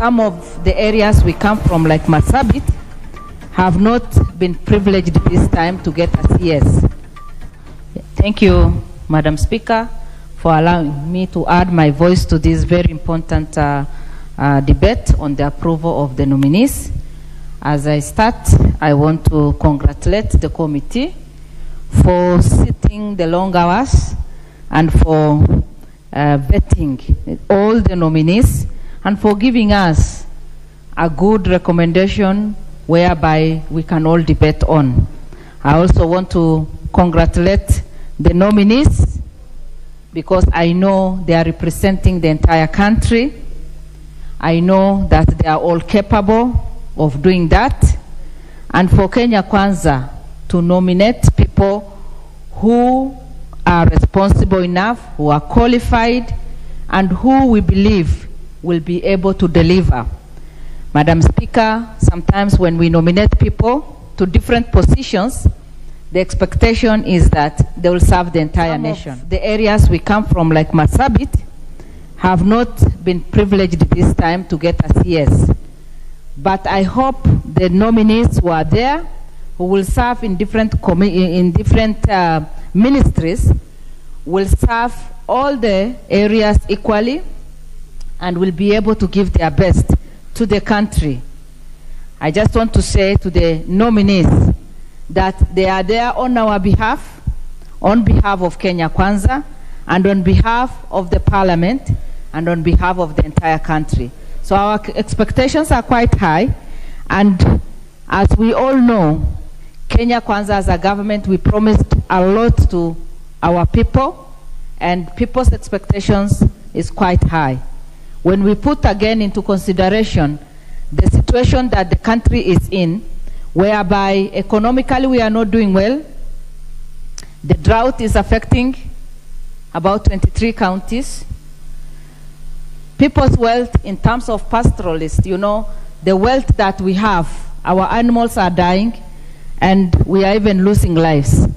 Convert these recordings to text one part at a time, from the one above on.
some of the areas we come from, like Marsabit, have not been privileged this time to get a CS. Thank you, Madam Speaker, for allowing me to add my voice to this very important debate on the approval of the nominees. As I start, I want to congratulate the committee for sitting the long hours and for vetting all the nominees and for giving us a good recommendation whereby we can all debate on. I also want to congratulate the nominees because I know they are representing the entire country. I know that they are all capable of doing that. And for Kenya Kwanza to nominate people who are responsible enough, who are qualified, and who we believe will be able to deliver. Madam Speaker, sometimes when we nominate people to different positions, the expectation is that they will serve the entire nation. The areas we come from, like Marsabit, have not been privileged this time to get a CS. But I hope the nominees who are there, who will serve in different ministries, will serve all the areas equally and will be able to give their best to the country. I just want to say to the nominees that they are there on our behalf, on behalf of Kenya Kwanza, and on behalf of the Parliament, and on behalf of the entire country. So our expectations are quite high, and as we all know, Kenya Kwanza as a government, we promised a lot to our people, and people's expectations is quite high. When we put again into consideration the situation that the country is in, whereby economically we are not doing well, the drought is affecting about 23 counties. People's wealth in terms of pastoralists, you know, the wealth that we have, our animals are dying and we are even losing lives.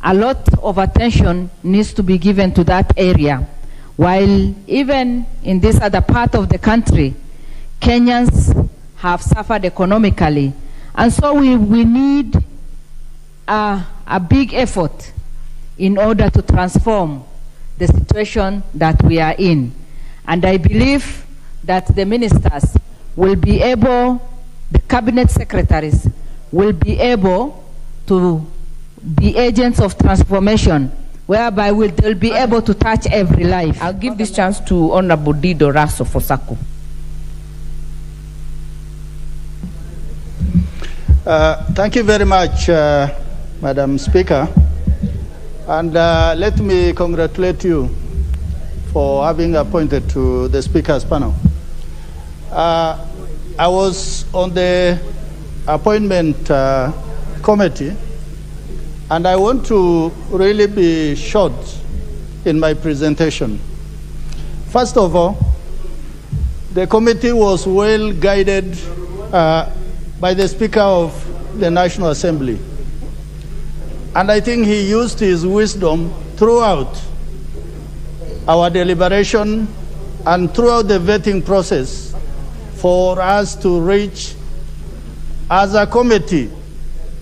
A lot of attention needs to be given to that area. While even in this other part of the country, Kenyans have suffered economically. And so we need a big effort in order to transform the situation that we are in. And I believe that the ministers will be able, the cabinet secretaries will be able to be agents of transformation, whereby they'll be able to touch every life. I'll give this chance to Honorable Dido Raso for Sako. Thank you very much, Madam Speaker. And let me congratulate you for having appointed to the Speaker's panel. I was on the appointment committee, and I want to really be short in my presentation. First of all, the committee was well guided by the Speaker of the National Assembly. And I think he used his wisdom throughout our deliberation and throughout the vetting process for us to reach, as a committee,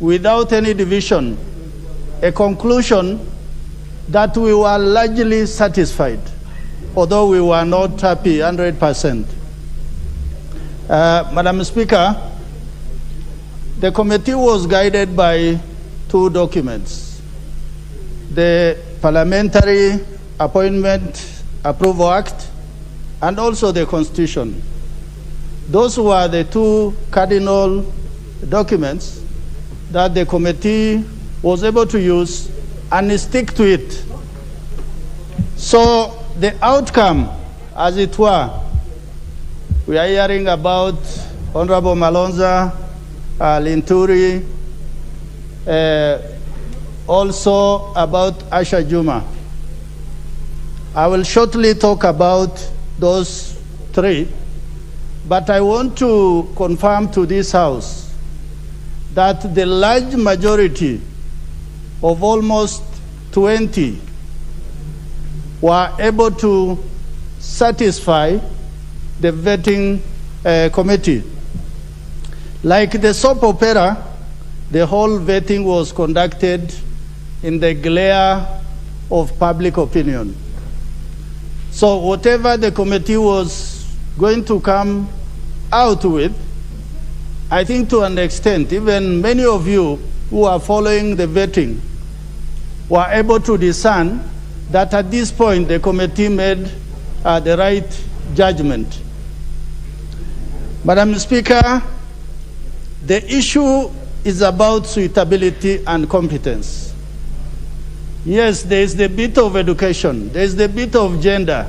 without any division, a conclusion that we were largely satisfied, although we were not happy 100%. Madam Speaker, the committee was guided by two documents: the Parliamentary Appointment Approval Act and also the Constitution. Those were the two cardinal documents that the committee was able to use and stick to it. So the outcome, as it were, we are hearing about Honorable Malonza, Linturi, also about Asha Juma. I will shortly talk about those three, but I want to confirm to this House that the large majority of almost 20 were able to satisfy the vetting committee. Like the soap opera, the whole vetting was conducted in the glare of public opinion. So whatever the committee was going to come out with, I think to an extent, even many of you who are following the vetting were able to discern that at this point the committee made the right judgment. Madam Speaker, the issue is about suitability and competence. Yes, there is the bit of education, there is the bit of gender,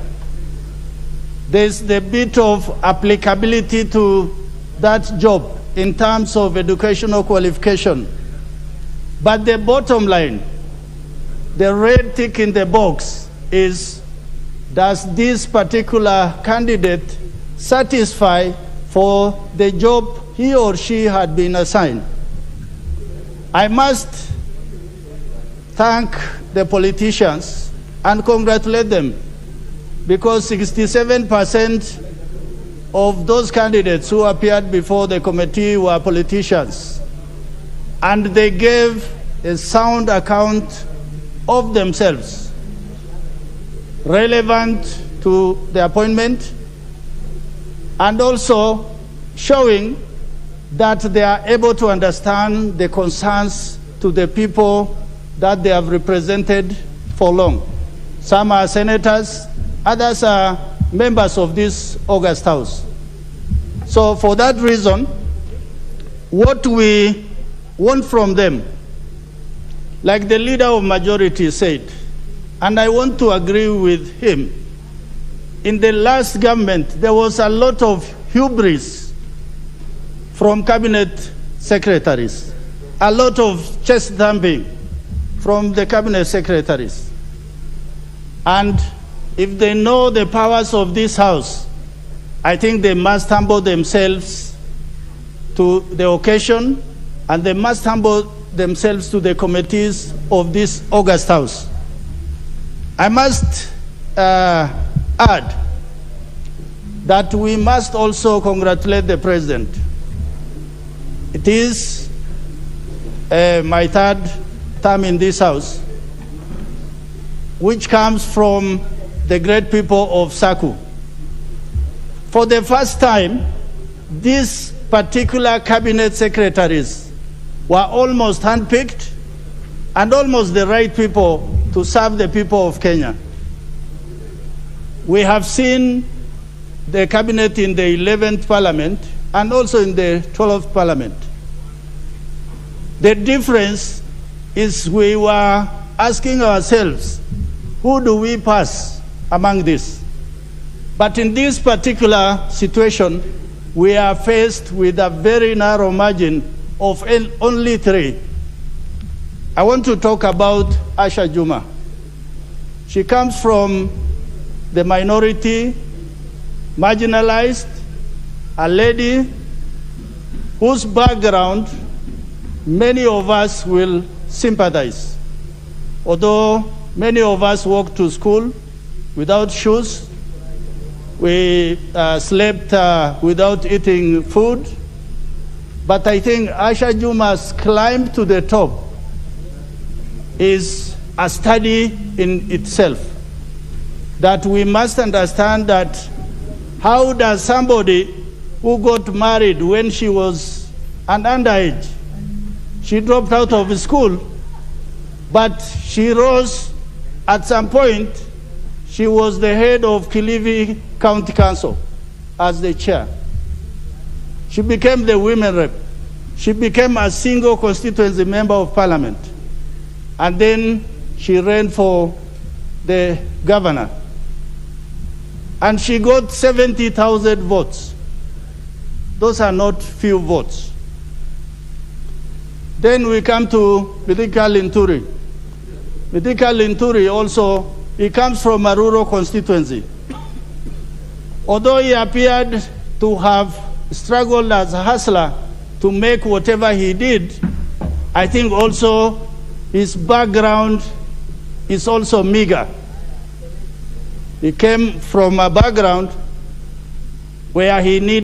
there is the bit of applicability to that job in terms of educational qualification. But the bottom line, the red tick in the box is, does this particular candidate satisfy for the job he or she had been assigned? I must thank the politicians and congratulate them, because 67% of those candidates who appeared before the committee were politicians, and they gave a sound account of themselves, relevant to the appointment, and also showing that they are able to understand the concerns to the people that they have represented for long. Some are senators, others are members of this august house. So for that reason, what we want from them, like the leader of majority said, and I want to agree with him, in the last government there was a lot of hubris from cabinet secretaries, a lot of chest thumping from the cabinet secretaries. And if they know the powers of this house, I think they must humble themselves to the occasion, and they must humble themselves to the committees of this august house. I must add that we must also congratulate the president. It is my third term in this house, which comes from the great people of Saku. For the first time, these particular cabinet secretaries were almost handpicked and almost the right people to serve the people of Kenya. We have seen the cabinet in the 11th parliament and also in the 12th parliament. The difference is we were asking ourselves, who do we pass among these? But in this particular situation, we are faced with a very narrow margin of only 3. I want to talk about Asha Juma. She comes from the minority, marginalized, a lady whose background many of us will sympathize. Although many of us walked to school without shoes, we slept without eating food, but I think Asha Juma's climb to the top is a study in itself, that we must understand that how does somebody who got married when she was an underage, she dropped out of school, but she rose at some point. She was the head of Kilifi County Council as the chair. She became the women rep. She became a single constituency member of parliament. And then she ran for the governor. And she got 70,000 votes. Those are not few votes. Then we come to Mithika Linturi. Mithika Linturi also, he comes from a rural constituency. Although he appeared to have struggled as a hustler to make whatever he did, I think also his background is also meager. He came from a background where he needed